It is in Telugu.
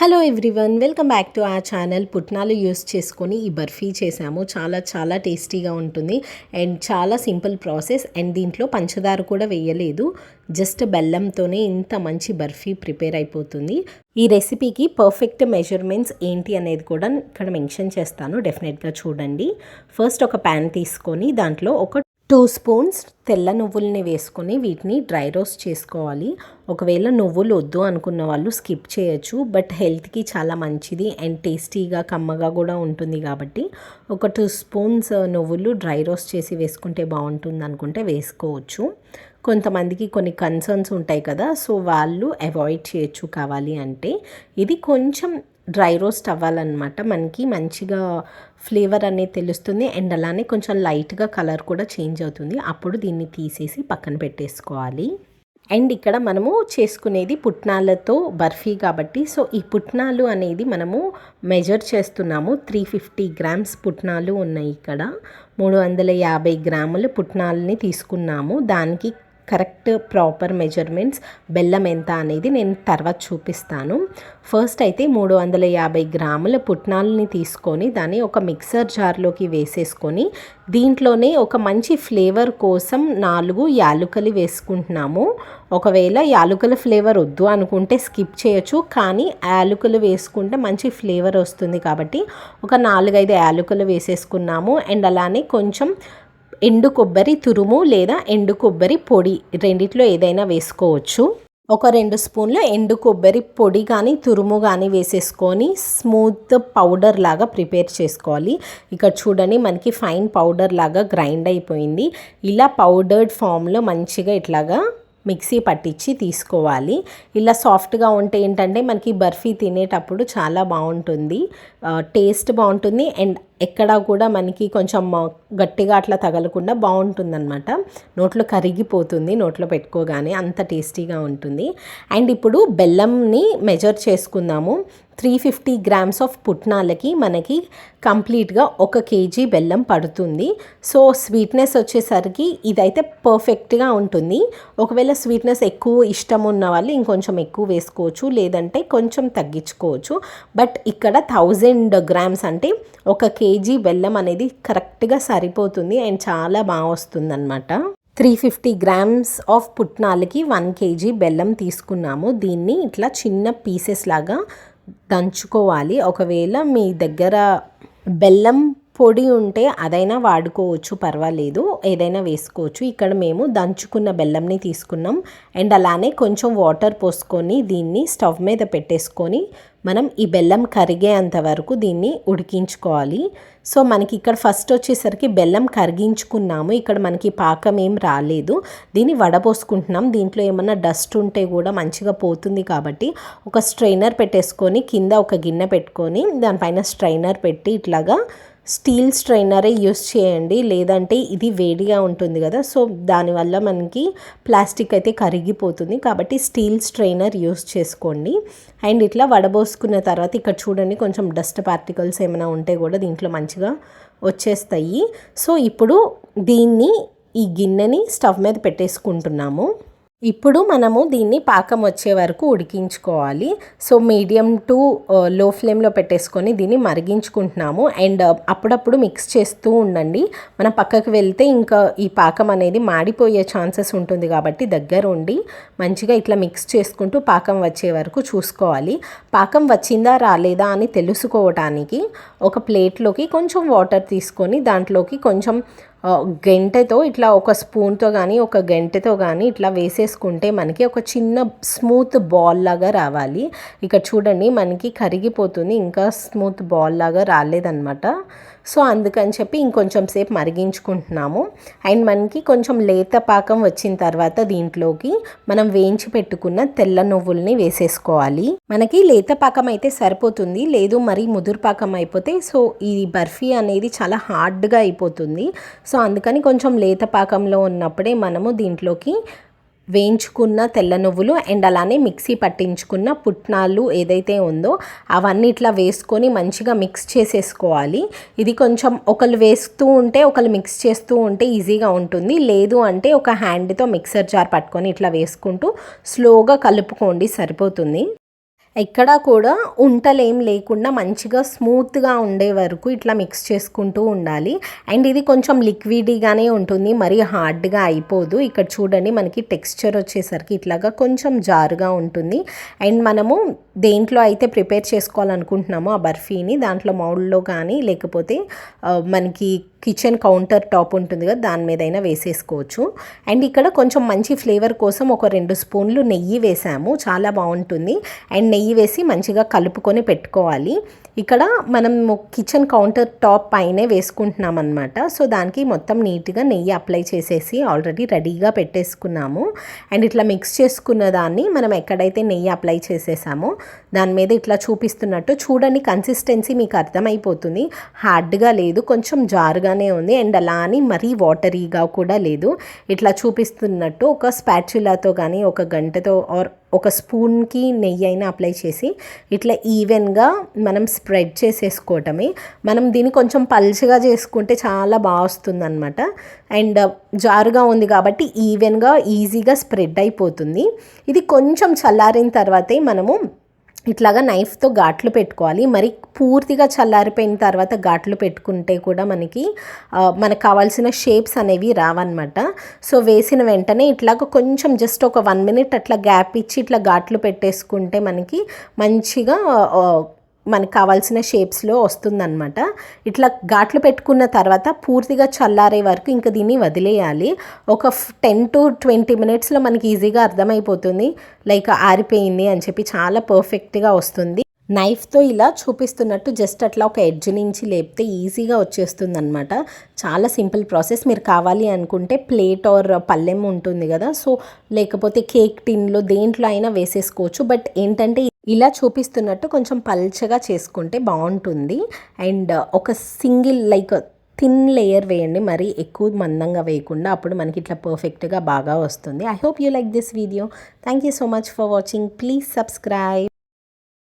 Hello everyone, welcome back to our channel. పుట్నాలు యూస్ చేసుకొని ఈ బర్ఫీ చేసాము. చాలా టేస్టీగా ఉంటుంది అండ్ చాలా సింపుల్ ప్రాసెస్. అండ్ దీంట్లో పంచదార కూడా వేయలేదు, జస్ట్ బెల్లంతోనే ఇంత మంచి బర్ఫీ ప్రిపేర్ అయిపోతుంది. ఈ రెసిపీకి పర్ఫెక్ట్ మెజర్మెంట్స్ ఏంటి అనేది కూడా ఇక్కడ మెన్షన్ చేస్తాను, డెఫినెట్గా చూడండి. ఫస్ట్ ఒక ప్యాన్ తీసుకొని దాంట్లో ఒక 2 స్పూన్స్ తెల్ల నువ్వుల్ని వేసుకొని వీటిని డ్రై రోస్ట్ చేసుకోవాలి. ఒకవేళ నువ్వులు వద్దు అనుకున్న వాళ్ళు స్కిప్ చేయొచ్చు, బట్ హెల్త్కి చాలా మంచిది అండ్ టేస్టీగా కమ్మగా కూడా ఉంటుంది కాబట్టి ఒక 2 స్పూన్స్ నువ్వులు డ్రై రోస్ట్ చేసి వేసుకుంటే బాగుంటుంది అనుకుంటే వేసుకోవచ్చు. కొంతమందికి కొన్ని కన్సర్న్స్ ఉంటాయి కదా, సో వాళ్ళు అవాయిడ్ చేయొచ్చు కావాలి అంటే. ఇది కొంచెం డ్రై రోస్ట్ అవ్వాలన్నమాట, మనకి మంచిగా ఫ్లేవర్ అనేది తెలుస్తుంది అండ్ అలానే కొంచెం లైట్గా కలర్ కూడా చేంజ్ అవుతుంది. అప్పుడు దీన్ని తీసేసి పక్కన పెట్టేసుకోవాలి. అండ్ ఇక్కడ మనము చేసుకునేది పుట్నాలతో బర్ఫీ కాబట్టి, సో ఈ పుట్నాలు అనేది మనము మెజర్ చేస్తున్నాము. 350 గ్రామ్స్ పుట్నాలు ఉన్నాయి ఇక్కడ. 350 గ్రాముల పుట్నాలని తీసుకున్నాము. దానికి కరెక్ట్ ప్రాపర్ మెజర్మెంట్స్ బెల్లం ఎంత అనేది నేను తర్వాత చూపిస్తాను. ఫస్ట్ అయితే 350 గ్రాముల పుట్నాలని తీసుకొని దాన్ని ఒక మిక్సర్ జార్లోకి వేసేసుకొని దీంట్లోనే ఒక మంచి ఫ్లేవర్ కోసం 4 యాలుకలు వేసుకుంటున్నాము. ఒకవేళ యాలుకల ఫ్లేవర్ వద్దు అనుకుంటే స్కిప్ చేయొచ్చు, కానీ యాలుకలు వేసుకుంటే మంచి ఫ్లేవర్ వస్తుంది కాబట్టి ఒక 4-5 యాలుకలు వేసేసుకున్నాము. అండ్ అలానే కొంచెం ఎండు కొబ్బరి తురుము లేదా ఎండు కొబ్బరి పొడి, రెండిట్లో ఏదైనా వేసుకోవచ్చు. ఒక 2 స్పూన్లు ఎండు కొబ్బరి పొడి కానీ తురుము కానీ వేసేసుకొని స్మూత్ పౌడర్ లాగా ప్రిపేర్ చేసుకోవాలి. ఇక్కడ చూడండి, మనకి ఫైన్ పౌడర్ లాగా గ్రైండ్ అయిపోయింది. ఇలా పౌడర్డ్ ఫామ్లో మంచిగా ఇట్లాగా మిక్సీ పట్టించి తీసుకోవాలి. ఇలా సాఫ్ట్గా ఉంటే ఏంటంటే మనకి బర్ఫీ తినేటప్పుడు చాలా బాగుంటుంది, టేస్ట్ బాగుంటుంది అండ్ ఎక్కడా కూడా మనకి కొంచెం గట్టిగా అట్లా తగలకుండా బాగుంటుందన్నమాట. నోట్లో కరిగిపోతుంది నోట్లో పెట్టుకోగానే, అంత టేస్టీగా ఉంటుంది. అండ్ ఇప్పుడు బెల్లంని మెజర్ చేసుకుందాము. 350 గ్రామ్స్ ఆఫ్ పుట్నాలకి మనకి కంప్లీట్గా 1 కేజీ బెల్లం పడుతుంది. సో స్వీట్నెస్ వచ్చేసరికి ఇదైతే పర్ఫెక్ట్గా ఉంటుంది. ఒకవేళ స్వీట్నెస్ ఎక్కువ ఇష్టం ఉన్న వాళ్ళు ఇంకొంచెం ఎక్కువ వేసుకోవచ్చు, లేదంటే కొంచెం తగ్గించుకోవచ్చు. బట్ ఇక్కడ 1000 గ్రామ్స్ అంటే 1 కేజీ బెల్లం అనేది కరెక్ట్గా సరిపోతుంది అండ్ చాలా బాగా వస్తుంది అన్నమాట. 350 గ్రామ్స్ ఆఫ్ పుట్నాలకి 1 కేజీ బెల్లం తీసుకున్నాము. దీన్ని ఇట్లా చిన్న పీసెస్ లాగా దంచుకోవాలి. ఒకవేళ మీ దగ్గర బెల్లం పొడి ఉంటే అదైనా వాడుకోవచ్చు, పర్వాలేదు, ఏదైనా వేసుకోవచ్చు. ఇక్కడ మేము దంచుకున్న బెల్లంని తీసుకున్నాం అండ్ అలానే కొంచెం వాటర్ పోసుకొని దీన్ని స్టవ్ మీద పెట్టేసుకొని మనం ఈ బెల్లం కరిగేంత వరకు దీన్ని ఉడికించుకోవాలి. సో మనకి ఇక్కడ ఫస్ట్ వచ్చేసరికి బెల్లం కరిగించుకున్నాము. ఇక్కడ మనకి పాకం ఏం రాలేదు, దీన్ని వడపోసుకుంటున్నాం. దీంట్లో ఏమన్నా డస్ట్ ఉంటే కూడా మంచిగా పోతుంది కాబట్టి ఒక స్ట్రైనర్ పెట్టేసుకొని కింద ఒక గిన్నె పెట్టుకొని దానిపైన స్ట్రైనర్ పెట్టి ఇట్లాగా స్టీల్ స్ట్రైనరే యూస్ చేయండి, లేదంటే ఇది వేడిగా ఉంటుంది కదా, సో దానివల్ల మనకి ప్లాస్టిక్ అయితే కరిగిపోతుంది కాబట్టి స్టీల్ స్ట్రైనర్ యూస్ చేసుకోండి. అండ్ ఇట్లా వడబోసుకున్న తర్వాత ఇక్కడ చూడండి, కొంచెం డస్ట్ పార్టికల్స్ ఏమైనా ఉంటే కూడా దీంట్లో మంచిగా వచ్చేస్తాయి. సో ఇప్పుడు ఈ గిన్నెని స్టవ్ మీద పెట్టేసుకుంటున్నాము. ఇప్పుడు మనము దీన్ని పాకం వచ్చే వరకు ఉడికించుకోవాలి. సో మీడియం టు లో ఫ్లేమ్లో పెట్టేసుకొని దీన్ని మరిగించుకుంటున్నాము. అండ్ అప్పుడప్పుడు మిక్స్ చేస్తూ ఉండండి. మనం పక్కకు వెళ్తే ఇంకా ఈ పాకం అనేది మాడిపోయే ఛాన్సెస్ ఉంటుంది కాబట్టి దగ్గర ఉండి మంచిగా ఇట్లా మిక్స్ చేసుకుంటూ పాకం వచ్చే వరకు చూసుకోవాలి. పాకం వచ్చిందా రాలేదా అని తెలుసుకోవటానికి ఒక ప్లేట్లోకి కొంచెం వాటర్ తీసుకొని దాంట్లోకి కొంచెం గెంటెతో ఇట్లా ఒక స్పూన్తో కానీ ఒక గెంటెతో కానీ ఇట్లా వేసేసుకుంటే మనకి ఒక చిన్న స్మూత్ బాల్ లాగా రావాలి. ఇక్కడ చూడండి, మనకి కరిగిపోతుంది, ఇంకా స్మూత్ బాల్ లాగా రాలేదన్నమాట. సో అందుకని చెప్పి ఇంకొంచెం సేపు మరిగించుకుంటున్నాము. అండ్ మనకి కొంచెం లేత పాకం వచ్చిన తర్వాత దీంట్లోకి మనం వేయించి పెట్టుకున్న తెల్ల నువ్వుల్ని వేసేసుకోవాలి. మనకి లేత పాకం అయితే సరిపోతుంది, లేదు మరి ముదురు పాకం అయిపోతే సో ఈ బర్ఫీ అనేది చాలా హార్డ్గా అయిపోతుంది. సో అందుకని కొంచెం లేత పాకంలో ఉన్నప్పుడే మనము దీంట్లోకి వేయించుకున్న తెల్ల నువ్వులు అండ్ అలానే మిక్సీ పట్టించుకున్న పుట్నాలు ఏదైతే ఉందో అవన్నీ ఇట్లా వేసుకొని మంచిగా మిక్స్ చేసేసుకోవాలి. ఇది కొంచెం ఒకళ్ళు వేస్తూ ఉంటే ఒకళ్ళు మిక్స్ చేస్తూ ఉంటే ఈజీగా ఉంటుంది, లేదు అంటే ఒక హ్యాండ్తో మిక్సర్ జార్ పట్టుకొని ఇట్లా వేసుకుంటూ స్లోగా కలుపుకోండి, సరిపోతుంది. ఎక్కడా కూడా ఉంటలేం లేకుండా మంచిగా స్మూత్గా ఉండే వరకు ఇట్లా మిక్స్ చేసుకుంటూ ఉండాలి. అండ్ ఇది కొంచెం లిక్విడీగానే ఉంటుంది, మరీ హార్డ్గా అయిపోదు. ఇక్కడ చూడండి మనకి టెక్స్చర్ వచ్చేసరికి ఇట్లాగా కొంచెం జారుగా ఉంటుంది. అండ్ మనము దేంట్లో అయితే ప్రిపేర్ చేసుకోవాలనుకుంటున్నామో ఆ బర్ఫీని దాంట్లో మౌల్డ్లో కానీ లేకపోతే మనకి కిచెన్ కౌంటర్ టాప్ ఉంటుంది కదా దాని మీదైనా వేసేసుకోవచ్చు. అండ్ ఇక్కడ కొంచెం మంచి ఫ్లేవర్ కోసం ఒక 2 స్పూన్లు నెయ్యి వేసాము, చాలా బాగుంటుంది. అండ్ నెయ్యి వేసి మంచిగా కలుపుకొని పెట్టుకోవాలి. ఇక్కడ మనం కిచెన్ కౌంటర్ టాప్ పైనే వేసుకుంటున్నాం అనమాట. సో దానికి మొత్తం నీట్గా నెయ్యి అప్లై చేసేసి ఆల్రెడీ రెడీగా పెట్టేసుకున్నాము. అండ్ ఇట్లా మిక్స్ చేసుకున్న దాన్ని మనం ఎక్కడైతే నెయ్యి అప్లై చేసేసామో దాని మీద ఇట్లా చూపిస్తున్నట్టు చూడండి, కన్సిస్టెన్సీ మీకు అర్థమైపోతుంది. హార్డ్గా లేదు, కొంచెం జారుగానే ఉంది. అండ్ అలా అని మరీ వాటరీగా కూడా లేదు. ఇట్లా చూపిస్తున్నట్టు ఒక స్పాచులాతో కానీ ఒక గంటతో ఆర్ ఒక స్పూన్కి నెయ్యి అయినా అప్లై చేసి ఇట్లా ఈవెన్గా మనం స్ప్రెడ్ చేసేసుకోవటమే. మనం దీన్ని కొంచెం పల్చగా చేసుకుంటే చాలా బాగా వస్తుంది అనమాట. అండ్ జారుగా ఉంది కాబట్టి ఈవెన్గా ఈజీగా స్ప్రెడ్ అయిపోతుంది. ఇది కొంచెం చల్లారిన తర్వాతే మనము ఇట్లాగా నైఫ్తో ఘాట్లు పెట్టుకోవాలి. మరి పూర్తిగా చల్లారిపోయిన తర్వాత ఘాట్లు పెట్టుకుంటే కూడా మనకు కావాల్సిన షేప్స్ అనేవి రావన్నమాట. సో వేసిన వెంటనే ఇట్లాగ కొంచెం జస్ట్ ఒక 1 మినిట్ అట్లా గ్యాప్ ఇచ్చి ఇట్లా ఘాట్లు పెట్టేసుకుంటే మంచిగా మనకు కావాల్సిన షేప్స్లో వస్తుందన్నమాట. ఇట్లా ఘాట్లు పెట్టుకున్న తర్వాత పూర్తిగా చల్లారే వరకు ఇంకా దీన్ని వదిలేయాలి. ఒక 10 to 20 మినిట్స్లో మనకి ఈజీగా అర్థమైపోతుంది లైక్ ఆరిపోయింది అని చెప్పి, చాలా పర్ఫెక్ట్గా వస్తుంది. నైఫ్తో ఇలా చూపిస్తున్నట్టు జస్ట్ అట్లా ఒక ఎడ్జ్ నుంచి లేపితే ఈజీగా వచ్చేస్తుంది అనమాట. చాలా సింపుల్ ప్రాసెస్. మీరు కావాలి అనుకుంటే ప్లేట్ ఆర్ పళ్ళెం ఉంటుంది కదా, సో లేకపోతే కేక్ టిన్లో దేంట్లో అయినా వేసేసుకోవచ్చు. బట్ ఏంటంటే ఇలా చూపిస్తున్నట్టు కొంచెం పల్చగా చేసుకుంటే బాగుంటుంది. అండ్ ఒక సింగిల్ లైక్ థిన్ లేయర్ వేయండి, మరి ఎక్కువ మందంగా వేయకుండా. అప్పుడు మనకి ఇట్లా పర్ఫెక్ట్గా బాగా వస్తుంది. I hope you like this video. Thank you so much for watching. Please subscribe.